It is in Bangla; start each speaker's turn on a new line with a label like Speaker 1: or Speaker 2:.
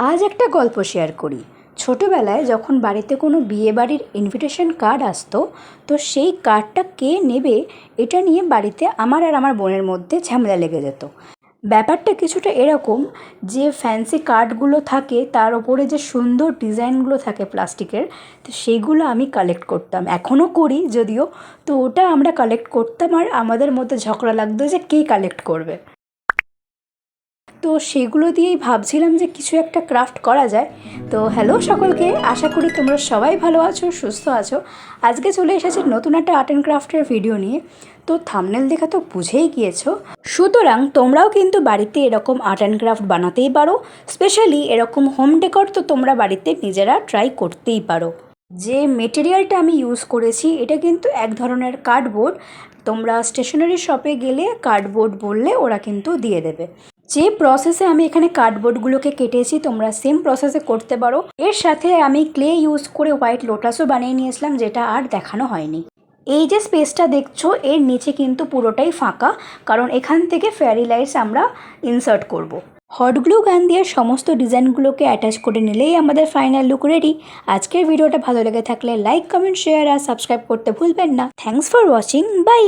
Speaker 1: আজ একটা গল্প শেয়ার করি। ছোটোবেলায় যখন বাড়িতে কোনো বিয়েবাড়ির ইনভিটেশন কার্ড আসতো, তো সেই কার্ডটা কে নেবে এটা নিয়ে বাড়িতে আমার আর আমার বোনের মধ্যে ঝামেলা লেগে যেত। ব্যাপারটা কিছুটা এরকম যে ফ্যান্সি কার্ডগুলো থাকে তার ওপরে যে সুন্দর ডিজাইনগুলো থাকে প্লাস্টিকের, তো সেইগুলো আমি কালেক্ট করতাম, এখনও করি যদিও। তো ওটা আমরা কালেক্ট করতাম আর আমাদের মধ্যে ঝগড়া লাগতো যে কে কালেক্ট করবে। তো সেগুলো দিয়েই ভাবছিলাম যে কিছু একটা ক্রাফট করা যায়। তো হ্যালো সকলকে, আশা করি তোমরা সবাই ভালো আছো, সুস্থ আছো। আজকে চলে এসেছে নতুন একটা আর্ট অ্যান্ড ক্রাফটের ভিডিও নিয়ে। তো থাম্বনেল দেখে তো বুঝেই গিয়েছো। সুতরাং তোমরাও কিন্তু বাড়িতে এরকম আর্ট অ্যান্ড ক্রাফট বানাতেই পারো। স্পেশালি এরকম হোম ডেকর তো তোমরা বাড়িতে নিজেরা ট্রাই করতেই পারো। যে মেটেরিয়ালটা আমি ইউজ করেছি এটা কিন্তু এক ধরনের কার্ডবোর্ড। তোমরা স্টেশনারি শপে গেলে কার্ডবোর্ড বললে ওরা কিন্তু দিয়ে দেবে। যে প্রসেসে আমি এখানে কার্ডবোর্ডগুলোকে কেটেছি তোমরা সেম প্রসেসে করতে পারো। এর সাথে আমি ক্লে ইউজ করে হোয়াইট লোটাসও বানিয়ে নিয়েছিলাম, যেটা আর দেখানো হয়নি। এই যে স্পেসটা দেখছো এর নিচে কিন্তু পুরোটাই ফাঁকা, কারণ এখান থেকে ফেয়ারি লাইটস আমরা ইনসার্ট করব। হট গ্লু গান দিয়ে সমস্ত ডিজাইনগুলোকে অ্যাটাচ করে নিলেই আমাদের ফাইনাল লুক রেডি। আজকের ভিডিওটা ভালো লেগে থাকলে লাইক, কমেন্ট, শেয়ার আর সাবস্ক্রাইব করতে ভুলবেন না। Thanks for watching, by.